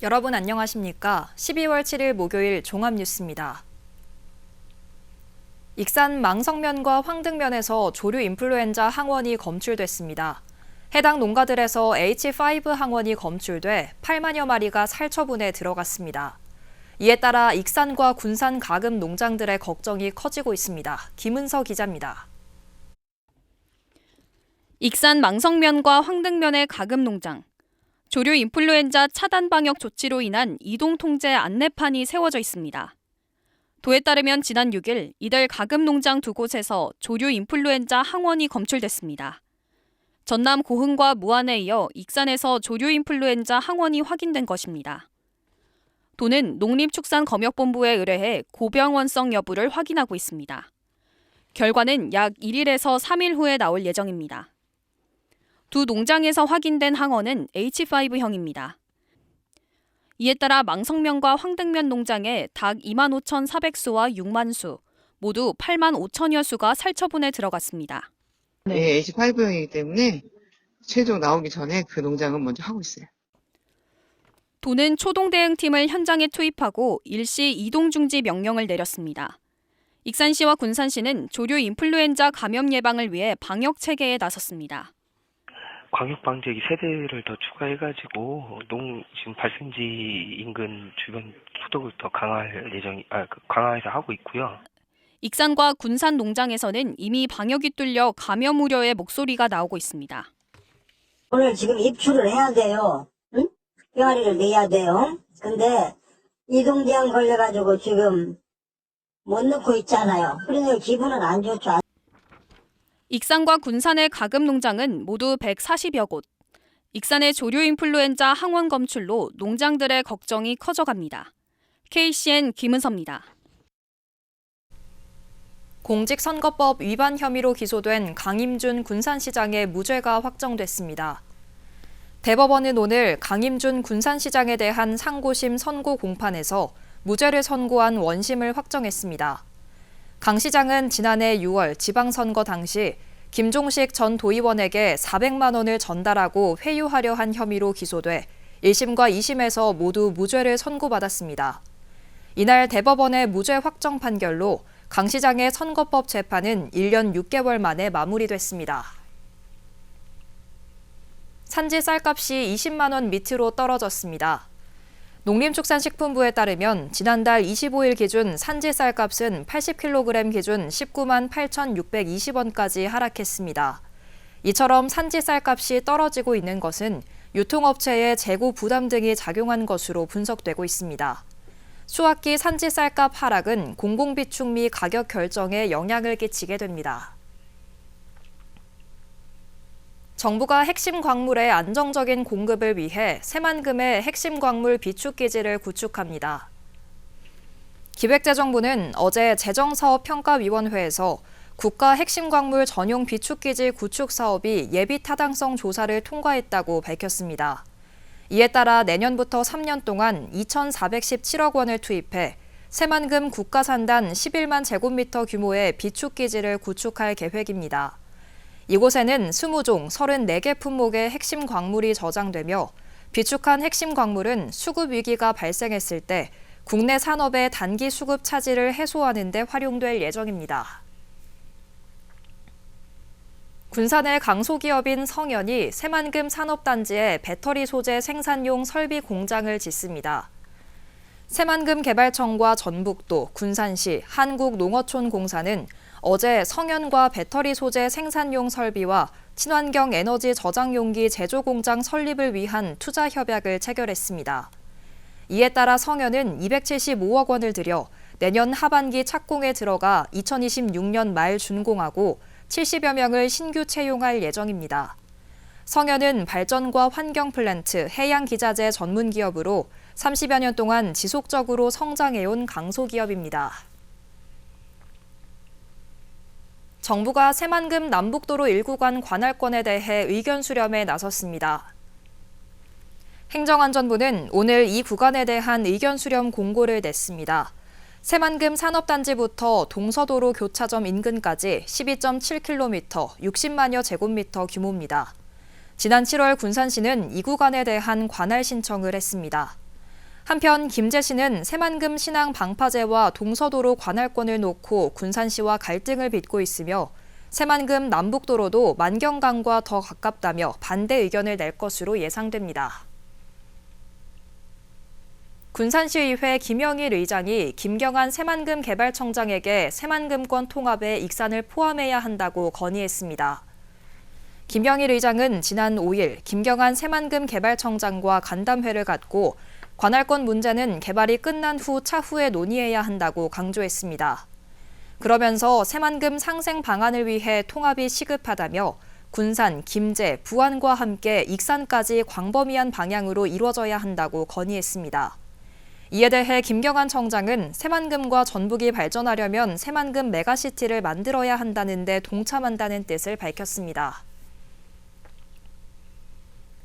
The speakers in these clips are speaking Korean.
여러분 안녕하십니까? 12월 7일 목요일 종합뉴스입니다. 익산 망성면과 황등면에서 조류 인플루엔자 항원이 검출됐습니다. 해당 농가들에서 H5 항원이 검출돼 8만여 마리가 살처분에 들어갔습니다. 이에 따라 익산과 군산 가금 농장들의 걱정이 커지고 있습니다. 김은서 기자입니다. 익산 망성면과 황등면의 가금 농장. 조류 인플루엔자 차단 방역 조치로 인한 이동 통제 안내판이 세워져 있습니다. 도에 따르면 지난 6일 이들 가금 농장 두 곳에서 조류 인플루엔자 항원이 검출됐습니다. 전남 고흥과 무안에 이어 익산에서 조류 인플루엔자 항원이 확인된 것입니다. 도는 농림축산검역본부에 의뢰해 고병원성 여부를 확인하고 있습니다. 결과는 약 1일에서 3일 후에 나올 예정입니다. 두 농장에서 확인된 항원은 H5형입니다. 이에 따라 망성면과 황등면 농장에 닭 25,400수와 6만 수, 모두 8만 5천여 수가 살처분에 들어갔습니다. 네, H5형이기 때문에 최종 나오기 전에 그 농장은 먼저 하고 있어요. 도는 초동대응팀을 현장에 투입하고 일시 이동 중지 명령을 내렸습니다. 익산시와 군산시는 조류 인플루엔자 감염 예방을 위해 방역 체계에 나섰습니다. 광역 방지액 세대를 더 추가해가지고 지금 발생지 인근 주변 소독을 더 강화해서 하고 있고요. 익산과 군산 농장에서는 이미 방역이 뚫려 감염 우려의 목소리가 나오고 있습니다. 오늘 지금 입출을 해야 돼요. 응? 병아리를 내야 돼요. 근데 이동제한 걸려가지고 지금 못 넣고 있잖아요. 그러니까 기분은 안 좋죠. 익산과 군산의 가금 농장은 모두 140여 곳. 익산의 조류 인플루엔자 항원 검출로 농장들의 걱정이 커져갑니다. KCN 김은서입니다. 공직선거법 위반 혐의로 기소된 강임준 군산시장의 무죄가 확정됐습니다. 대법원은 오늘 강임준 군산시장에 대한 상고심 선고 공판에서 무죄를 선고한 원심을 확정했습니다. 강 시장은 지난해 6월 지방선거 당시 김종식 전 도의원에게 400만 원을 전달하고 회유하려 한 혐의로 기소돼 1심과 2심에서 모두 무죄를 선고받았습니다. 이날 대법원의 무죄 확정 판결로 강 시장의 선거법 재판은 1년 6개월 만에 마무리됐습니다. 산지 쌀값이 20만 원 밑으로 떨어졌습니다. 농림축산식품부에 따르면 지난달 25일 기준 산지 쌀값은 80kg 기준 19만 8,620원까지 하락했습니다. 이처럼 산지 쌀값이 떨어지고 있는 것은 유통업체의 재고 부담 등이 작용한 것으로 분석되고 있습니다. 수확기 산지 쌀값 하락은 공공비축 미 가격 결정에 영향을 끼치게 됩니다. 정부가 핵심 광물의 안정적인 공급을 위해 새만금의 핵심 광물 비축기지를 구축합니다. 기획재정부는 어제 재정사업평가위원회에서 국가 핵심 광물 전용 비축기지 구축 사업이 예비 타당성 조사를 통과했다고 밝혔습니다. 이에 따라 내년부터 3년 동안 2,417억 원을 투입해 새만금 국가산단 11만 제곱미터 규모의 비축기지를 구축할 계획입니다. 이곳에는 20종 34개 품목의 핵심 광물이 저장되며 비축한 핵심 광물은 수급 위기가 발생했을 때 국내 산업의 단기 수급 차질을 해소하는 데 활용될 예정입니다. 군산의 강소기업인 성현이 새만금 산업단지에 배터리 소재 생산용 설비 공장을 짓습니다. 새만금 개발청과 전북도, 군산시, 한국농어촌공사는 어제 성현과 배터리 소재 생산용 설비와 친환경 에너지 저장용기 제조 공장 설립을 위한 투자 협약을 체결했습니다. 이에 따라 성현은 275억 원을 들여 내년 하반기 착공에 들어가 2026년 말 준공하고 70여 명을 신규 채용할 예정입니다. 성현은 발전과 환경 플랜트, 해양 기자재 전문 기업으로 30여 년 동안 지속적으로 성장해온 강소기업입니다. 정부가 새만금 남북도로 1구간 관할권에 대해 의견 수렴에 나섰습니다. 행정안전부는 오늘 이 구간에 대한 의견 수렴 공고를 냈습니다. 새만금 산업단지부터 동서도로 교차점 인근까지 12.7km, 60만여 제곱미터 규모입니다. 지난 7월 군산시는 이 구간에 대한 관할 신청을 했습니다. 한편 김제시는 새만금 신항 방파제와 동서도로 관할권을 놓고 군산시와 갈등을 빚고 있으며 새만금 남북도로도 만경강과 더 가깝다며 반대 의견을 낼 것으로 예상됩니다. 군산시의회 김영일 의장이 김경한 새만금 개발청장에게 새만금권 통합에 익산을 포함해야 한다고 건의했습니다. 김영일 의장은 지난 5일 김경한 새만금 개발청장과 간담회를 갖고 관할권 문제는 개발이 끝난 후 차후에 논의해야 한다고 강조했습니다. 그러면서 새만금 상생 방안을 위해 통합이 시급하다며 군산, 김제, 부안과 함께 익산까지 광범위한 방향으로 이루어져야 한다고 건의했습니다. 이에 대해 김경한 청장은 새만금과 전북이 발전하려면 새만금 메가시티를 만들어야 한다는 데 동참한다는 뜻을 밝혔습니다.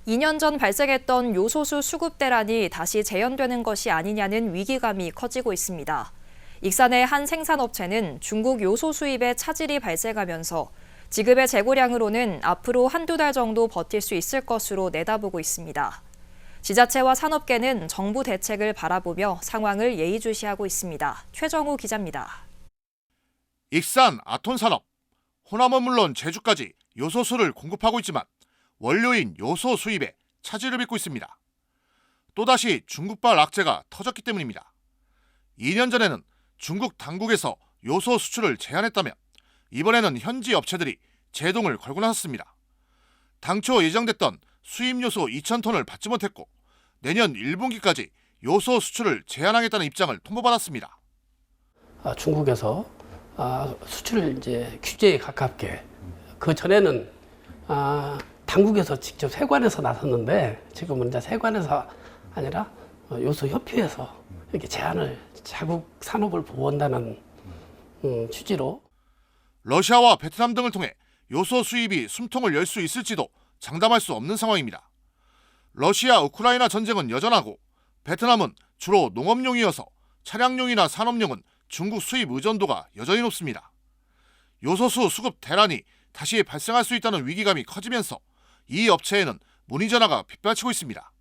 2년 전 발생했던 요소수 수급 대란이 다시 재현되는 것이 아니냐는 위기감이 커지고 있습니다. 익산의 한 생산업체는 중국 요소 수입에 차질이 발생하면서 지급의 재고량으로는 앞으로 한두 달 정도 버틸 수 있을 것으로 내다보고 있습니다. 지자체와 산업계는 정부 대책을 바라보며 상황을 예의주시하고 있습니다. 최정우 기자입니다. 익산 아톤산업, 호남은 물론 제주까지 요소수를 공급하고 있지만 원료인 요소 수입에 차질을 빚고 있습니다. 또다시 중국발 악재가 터졌기 때문입니다. 2년 전에는 중국 당국에서 요소 수출을 제한했다면 이번에는 현지 업체들이 제동을 걸고 나섰습니다. 당초 예정됐던 수입 요소 2,000톤을 받지 못했고 내년 1분기까지 요소 수출을 제한하겠다는 입장을 통보받았습니다. 중국에서 수출 이제 규제에 가깝게 그 전에는 당국에서 직접 세관에서 나섰는데 지금은 이제 세관에서 아니라 요소협회에서 이렇게 제한을 자국 산업을 보호한다는 취지로 러시아와 베트남 등을 통해 요소 수입이 숨통을 열 수 있을지도 장담할 수 없는 상황입니다. 러시아 우크라이나 전쟁은 여전하고 베트남은 주로 농업용이어서 차량용이나 산업용은 중국 수입 의존도가 여전히 높습니다. 요소수 수급 대란이 다시 발생할 수 있다는 위기감이 커지면서 이 업체에는 문의 전화가 빗발치고 있습니다.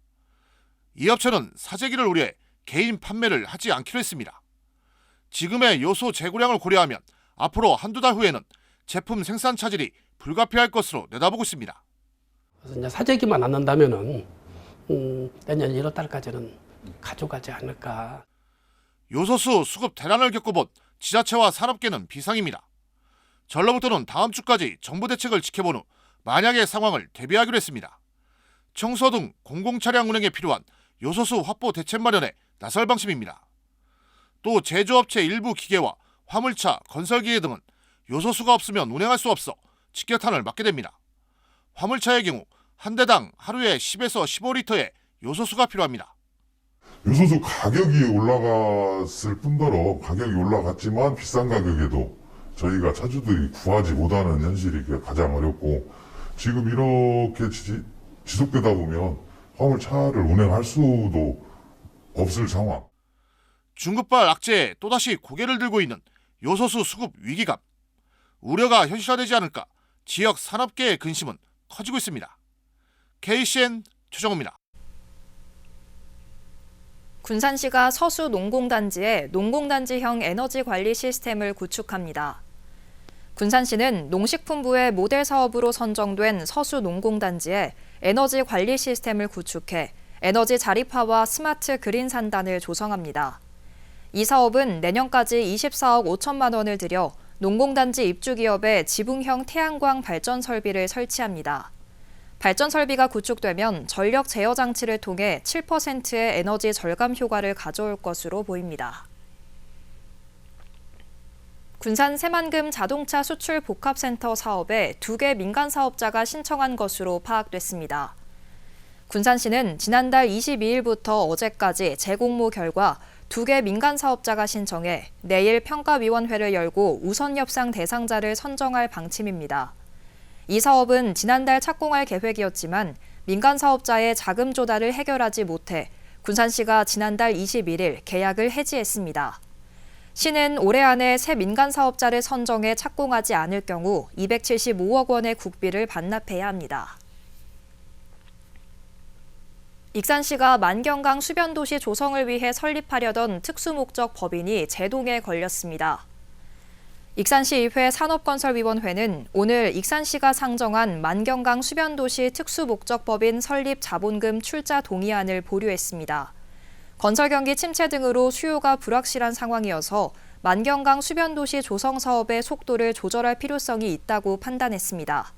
이 업체는 사재기를 우려해 개인 판매를 하지 않기로 했습니다. 지금의 요소 재고량을 고려하면 앞으로 한두 달 후에는 제품 생산 차질이 불가피할 것으로 내다보고 있습니다. 그래서 이제 사재기만 안 난다면은 내년 1월 달까지는 가져가지 않을까. 요소수 수급 대란을 겪어본 지자체와 산업계는 비상입니다. 전라북도는 다음 주까지 정부 대책을 지켜본 후 만약의 상황을 대비하기로 했습니다. 청소 등 공공차량 운행에 필요한 요소수 확보 대책 마련에 나설 방침입니다. 또 제조업체 일부 기계와 화물차, 건설기계 등은 요소수가 없으면 운행할 수 없어 직격탄을 맞게 됩니다. 화물차의 경우 한 대당 하루에 10에서 15리터의 요소수가 필요합니다. 요소수 가격이 올라갔을 뿐더러 가격이 올라갔지만 비싼 가격에도 저희가 차주들이 구하지 못하는 현실이 가장 어렵고 지금 이렇게 지속되다 보면 화물차를 운행할 수도 없을 상황. 중국발 악재에 또다시 고개를 들고 있는 요소수 수급 위기감. 우려가 현실화되지 않을까 지역 산업계의 근심은 커지고 있습니다. KCN 최정우입니다. 군산시가 서수 농공단지에 농공단지형 에너지 관리 시스템을 구축합니다. 군산시는 농식품부의 모델 사업으로 선정된 서수 농공단지에 에너지 관리 시스템을 구축해 에너지 자립화와 스마트 그린 산단을 조성합니다. 이 사업은 내년까지 24억 5천만 원을 들여 농공단지 입주기업에 지붕형 태양광 발전 설비를 설치합니다. 발전 설비가 구축되면 전력 제어 장치를 통해 7%의 에너지 절감 효과를 가져올 것으로 보입니다. 군산 새만금 자동차 수출 복합센터 사업에 2개 민간 사업자가 신청한 것으로 파악됐습니다. 군산시는 지난달 22일부터 어제까지 재공모 결과 2개 민간 사업자가 신청해 내일 평가위원회를 열고 우선 협상 대상자를 선정할 방침입니다. 이 사업은 지난달 착공할 계획이었지만 민간 사업자의 자금 조달을 해결하지 못해 군산시가 지난달 21일 계약을 해지했습니다. 시는 올해 안에 새 민간 사업자를 선정해 착공하지 않을 경우 275억 원의 국비를 반납해야 합니다. 익산시가 만경강 수변도시 조성을 위해 설립하려던 특수목적 법인이 제동에 걸렸습니다. 익산시의회 산업건설위원회는 오늘 익산시가 상정한 만경강 수변도시 특수목적법인 설립 자본금 출자 동의안을 보류했습니다. 건설 경기 침체 등으로 수요가 불확실한 상황이어서 만경강 수변도시 조성 사업의 속도를 조절할 필요성이 있다고 판단했습니다.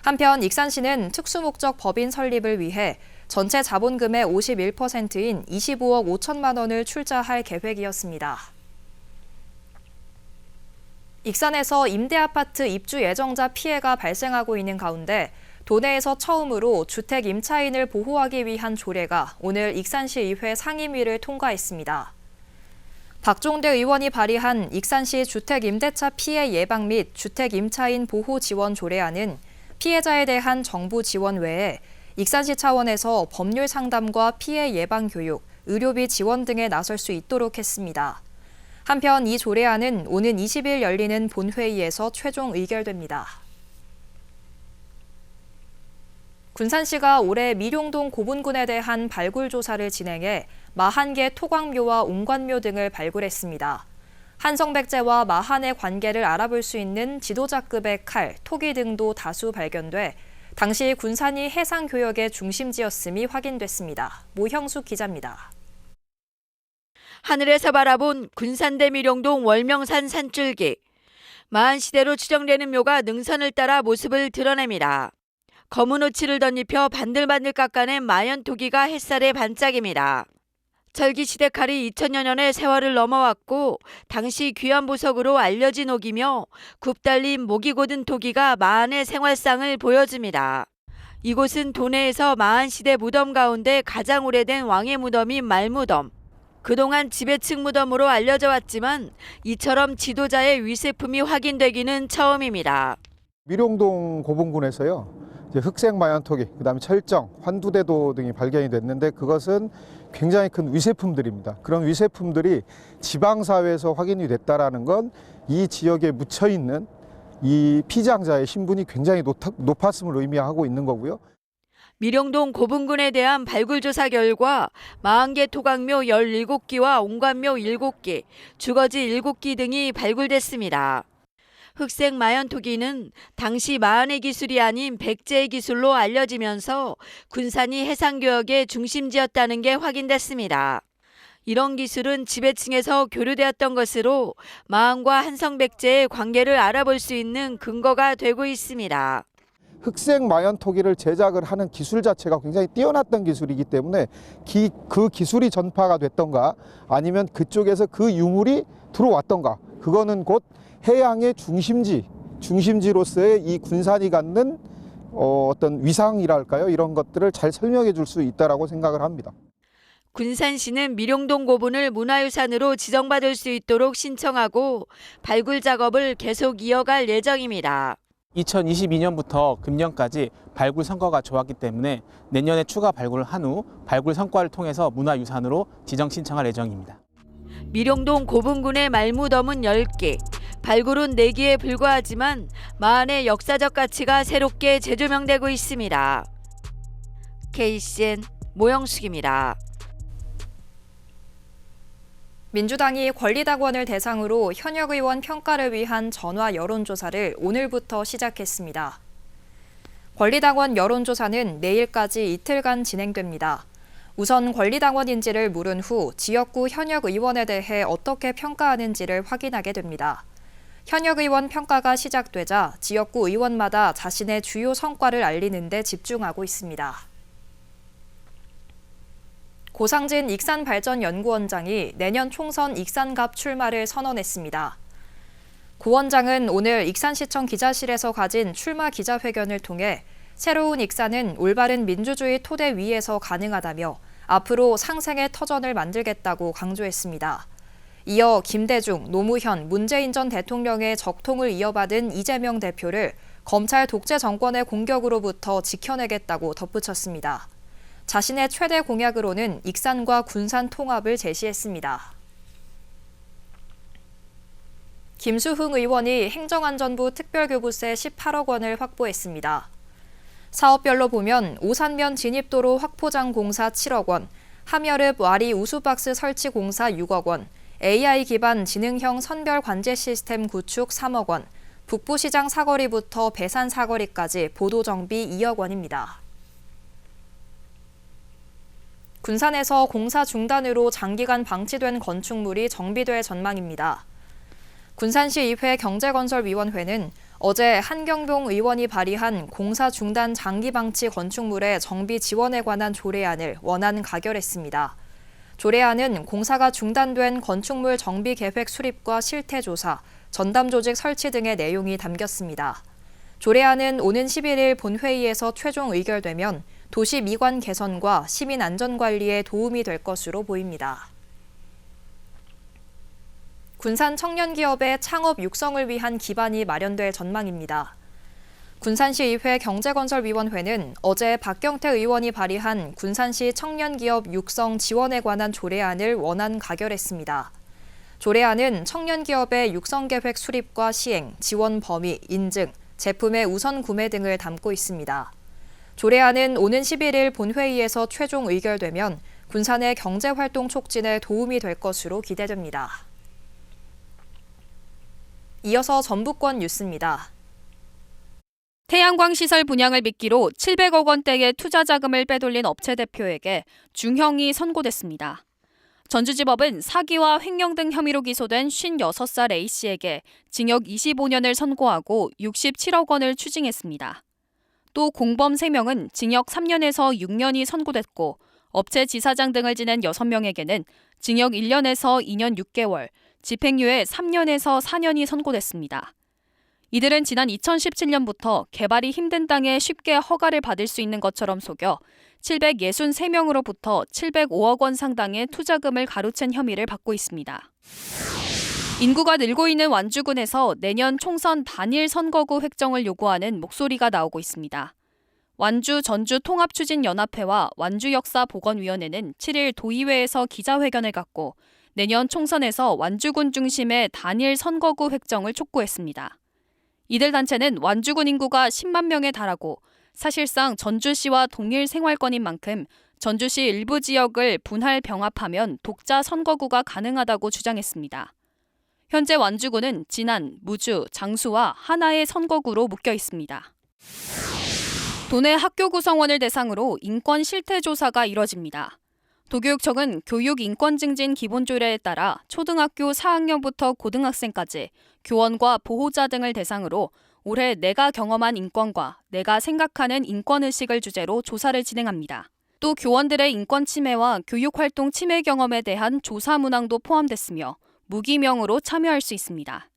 한편 익산시는 특수목적 법인 설립을 위해 전체 자본금의 51%인 25억 5천만 원을 출자할 계획이었습니다. 익산에서 임대아파트 입주 예정자 피해가 발생하고 있는 가운데 도내에서 처음으로 주택 임차인을 보호하기 위한 조례가 오늘 익산시의회 상임위를 통과했습니다. 박종대 의원이 발의한 익산시 주택 임대차 피해 예방 및 주택 임차인 보호 지원 조례안은 피해자에 대한 정부 지원 외에 익산시 차원에서 법률 상담과 피해 예방 교육, 의료비 지원 등에 나설 수 있도록 했습니다. 한편 이 조례안은 오는 20일 열리는 본회의에서 최종 의결됩니다. 군산시가 올해 미룡동 고분군에 대한 발굴 조사를 진행해 41개 토광묘와 옹관묘 등을 발굴했습니다. 한성백제와 마한의 관계를 알아볼 수 있는 지도자급의 칼, 토기 등도 다수 발견돼 당시 군산이 해상교역의 중심지였음이 확인됐습니다. 모형숙 기자입니다. 하늘에서 바라본 군산대 미룡동 월명산 산줄기. 마한시대로 추정되는 묘가 능선을 따라 모습을 드러냅니다. 검은 우치를 덧입혀 반들반들 깎아낸 마연토기가 햇살에 반짝입니다. 철기시대 칼이 2000여 년의 세월을 넘어왔고 당시 귀한 보석으로 알려진 옥이며 굽달린 목이 곧은 토기가 마한의 생활상을 보여줍니다. 이곳은 도내에서 마한시대 무덤 가운데 가장 오래된 왕의 무덤인 말무덤. 그동안 지배층 무덤으로 알려져 왔지만 이처럼 지도자의 위세품이 확인되기는 처음입니다. 미룡동 고분군에서요. 흑색 마연토기, 그다음에 철정, 환두대도 등이 발견이 됐는데 그것은 굉장히 큰 위세품들입니다. 그런 위세품들이 지방사회에서 확인이 됐다라는 건 이 지역에 묻혀 있는 이 피장자의 신분이 굉장히 높았음을 의미하고 있는 거고요. 미룡동 고분군에 대한 발굴조사 결과 40개 토광묘 17기와 옹관묘 7기, 주거지 7기 등이 발굴됐습니다. 흑색 마연토기는 당시 마한의 기술이 아닌 백제의 기술로 알려지면서 군산이 해상교역의 중심지였다는 게 확인됐습니다. 이런 기술은 지배층에서 교류되었던 것으로 마한과 한성백제의 관계를 알아볼 수 있는 근거가 되고 있습니다. 흑색 마연토기를 제작을 하는 기술 자체가 굉장히 뛰어났던 기술이기 때문에 그 기술이 전파가 됐던가 아니면 그쪽에서 그 유물이 들어왔던가 그거는 곧 해양의 중심지로서의 이 군산이 갖는 어떤 위상이랄까요? 이런 것들을 잘 설명해 줄 수 있다라고 생각을 합니다. 군산시는 미룡동 고분을 문화유산으로 지정받을 수 있도록 신청하고 발굴 작업을 계속 이어갈 예정입니다. 2022년부터 금년까지 발굴 성과가 좋았기 때문에 내년에 추가 발굴을 한 후 발굴 성과를 통해서 문화유산으로 지정 신청할 예정입니다. 미룡동 고분군의 말무덤은 10개, 발굴은 4개에 불과하지만 마한의 역사적 가치가 새롭게 재조명되고 있습니다. KCN 모영숙입니다. 민주당이 권리당원을 대상으로 현역 의원 평가를 위한 전화 여론조사를 오늘부터 시작했습니다. 권리당원 여론조사는 내일까지 이틀간 진행됩니다. 우선 권리당원인지를 물은 후 지역구 현역 의원에 대해 어떻게 평가하는지를 확인하게 됩니다. 현역 의원 평가가 시작되자 지역구 의원마다 자신의 주요 성과를 알리는 데 집중하고 있습니다. 고상진 익산발전연구원장이 내년 총선 익산갑 출마를 선언했습니다. 고 원장은 오늘 익산시청 기자실에서 가진 출마 기자회견을 통해 새로운 익산은 올바른 민주주의 토대 위에서 가능하다며 앞으로 상생의 터전을 만들겠다고 강조했습니다. 이어 김대중, 노무현, 문재인 전 대통령의 적통을 이어받은 이재명 대표를 검찰 독재 정권의 공격으로부터 지켜내겠다고 덧붙였습니다. 자신의 최대 공약으로는 익산과 군산 통합을 제시했습니다. 김수흥 의원이 행정안전부 특별교부세 18억 원을 확보했습니다. 사업별로 보면 오산면 진입도로 확포장 공사 7억 원, 함여릅 와리 우수박스 설치 공사 6억 원, AI 기반 지능형 선별 관제 시스템 구축 3억 원, 북부시장 사거리부터 배산 사거리까지 보도 정비 2억 원입니다. 군산에서 공사 중단으로 장기간 방치된 건축물이 정비될 전망입니다. 군산시의회 경제건설위원회는 어제 한경동 의원이 발의한 공사 중단 장기 방치 건축물의 정비 지원에 관한 조례안을 원안 가결했습니다. 조례안은 공사가 중단된 건축물 정비 계획 수립과 실태 조사, 전담 조직 설치 등의 내용이 담겼습니다. 조례안은 오는 11일 본회의에서 최종 의결되면 도시 미관 개선과 시민 안전 관리에 도움이 될 것으로 보입니다. 군산 청년 기업의 창업 육성을 위한 기반이 마련될 전망입니다. 군산시의회 경제건설위원회는 어제 박경태 의원이 발의한 군산시 청년기업 육성 지원에 관한 조례안을 원안 가결했습니다. 조례안은 청년기업의 육성계획 수립과 시행, 지원 범위, 인증, 제품의 우선 구매 등을 담고 있습니다. 조례안은 오는 11일 본회의에서 최종 의결되면 군산의 경제활동 촉진에 도움이 될 것으로 기대됩니다. 이어서 전북권 뉴스입니다. 태양광 시설 분양을 미끼로 700억 원대의 투자 자금을 빼돌린 업체 대표에게 중형이 선고됐습니다. 전주지법은 사기와 횡령 등 혐의로 기소된 56살 A씨에게 징역 25년을 선고하고 67억 원을 추징했습니다. 또 공범 3명은 징역 3년에서 6년이 선고됐고 업체 지사장 등을 지낸 6명에게는 징역 1년에서 2년 6개월, 집행유예 3년에서 4년이 선고됐습니다. 이들은 지난 2017년부터 개발이 힘든 땅에 쉽게 허가를 받을 수 있는 것처럼 속여 763명으로부터 705억 원 상당의 투자금을 가로챈 혐의를 받고 있습니다. 인구가 늘고 있는 완주군에서 내년 총선 단일 선거구 획정을 요구하는 목소리가 나오고 있습니다. 완주 전주통합추진연합회와 완주역사보건위원회는 7일 도의회에서 기자회견을 갖고 내년 총선에서 완주군 중심의 단일 선거구 획정을 촉구했습니다. 이들 단체는 완주군 인구가 10만 명에 달하고 사실상 전주시와 동일 생활권인 만큼 전주시 일부 지역을 분할 병합하면 독자 선거구가 가능하다고 주장했습니다. 현재 완주군은 진안, 무주, 장수와 하나의 선거구로 묶여 있습니다. 도내 학교 구성원을 대상으로 인권 실태 조사가 이뤄집니다. 도교육청은 교육인권증진 기본조례에 따라 초등학교 4학년부터 고등학생까지 교원과 보호자 등을 대상으로 올해 내가 경험한 인권과 내가 생각하는 인권의식을 주제로 조사를 진행합니다. 또 교원들의 인권 침해와 교육활동 침해 경험에 대한 조사 문항도 포함됐으며 무기명으로 참여할 수 있습니다.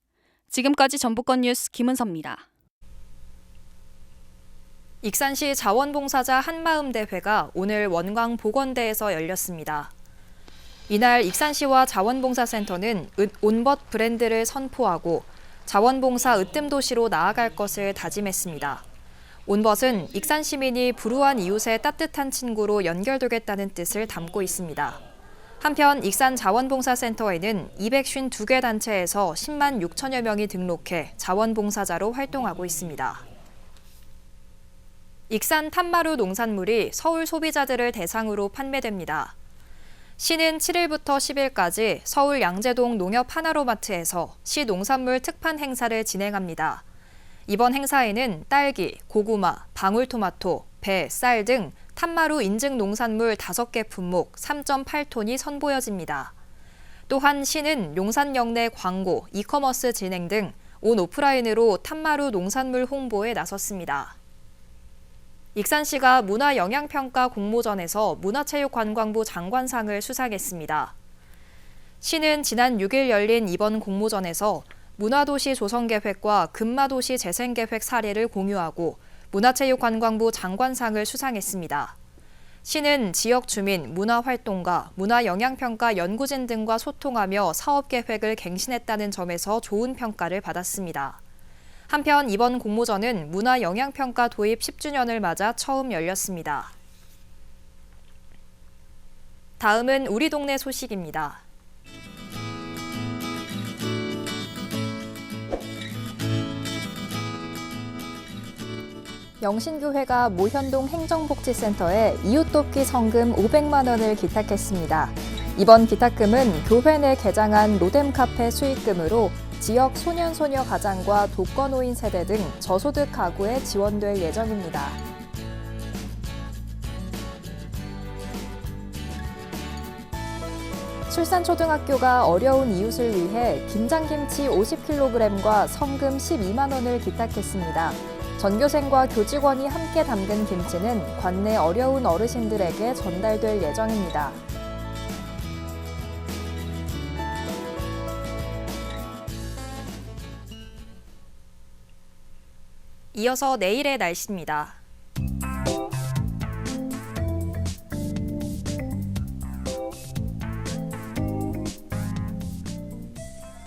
지금까지 전북권 뉴스 김은서입니다. 익산시 자원봉사자 한마음대회가 오늘 원광 보건대에서 열렸습니다. 이날 익산시와 자원봉사센터는 온벗 브랜드를 선포하고 자원봉사 으뜸도시로 나아갈 것을 다짐했습니다. 온벗은 익산 시민이 불우한 이웃의 따뜻한 친구로 연결되겠다는 뜻을 담고 있습니다. 한편 익산 자원봉사센터에는 252개 단체에서 10만 6천여 명이 등록해 자원봉사자로 활동하고 있습니다. 익산 탐마루 농산물이 서울 소비자들을 대상으로 판매됩니다. 시는 7일부터 10일까지 서울 양재동 농협 하나로마트에서 시 농산물 특판 행사를 진행합니다. 이번 행사에는 딸기, 고구마, 방울토마토, 배, 쌀 등 탐마루 인증 농산물 5개 품목 3.8톤이 선보여집니다. 또한 시는 용산역 내 광고, 이커머스 진행 등 온 오프라인으로 탐마루 농산물 홍보에 나섰습니다. 익산시가 문화영양평가 공모전에서 문화체육관광부 장관상을 수상했습니다. 시는 지난 6일 열린 이번 공모전에서 문화도시 조성계획과 금마도시 재생계획 사례를 공유하고 문화체육관광부 장관상을 수상했습니다. 시는 지역 주민, 문화활동가, 문화영양평가 연구진 등과 소통하며 사업계획을 갱신했다는 점에서 좋은 평가를 받았습니다. 한편 이번 공모전은 문화영양평가 도입 10주년을 맞아 처음 열렸습니다. 다음은 우리 동네 소식입니다. 영신교회가 모현동 행정복지센터에 이웃돕기 성금 500만 원을 기탁했습니다. 이번 기탁금은 교회 내 개장한 로뎀카페 수익금으로 지역 소년소녀 가장과 독거노인 세대 등 저소득 가구에 지원될 예정입니다. 출산초등학교가 어려운 이웃을 위해 김장김치 50kg과 성금 12만 원을 기탁했습니다. 전교생과 교직원이 함께 담근 김치는 관내 어려운 어르신들에게 전달될 예정입니다. 이어서 내일의 날씨입니다.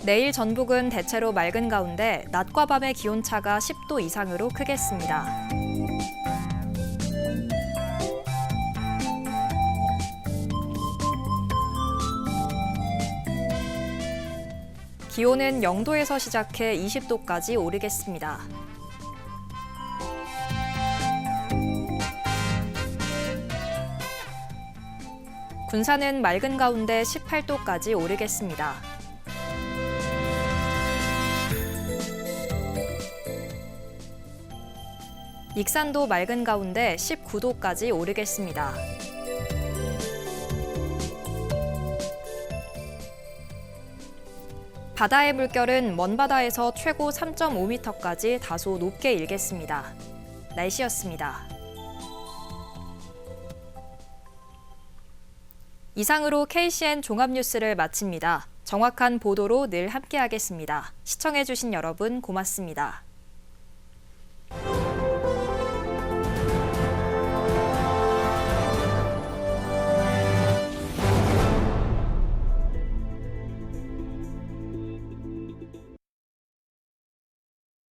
내일 전북은 대체로 맑은 가운데 낮과 밤의 기온차가 10도 이상으로 크겠습니다. 기온은 0도에서 시작해 20도까지 오르겠습니다. 군산은 맑은 가운데 18도까지 오르겠습니다. 익산도 맑은 가운데 19도까지 오르겠습니다. 바다의 물결은 먼바다에서 최고 3.5m까지 다소 높게 일겠습니다. 날씨였습니다. 이상으로 KCN 종합뉴스를 마칩니다. 정확한 보도로 늘 함께하겠습니다. 시청해주신 여러분 고맙습니다.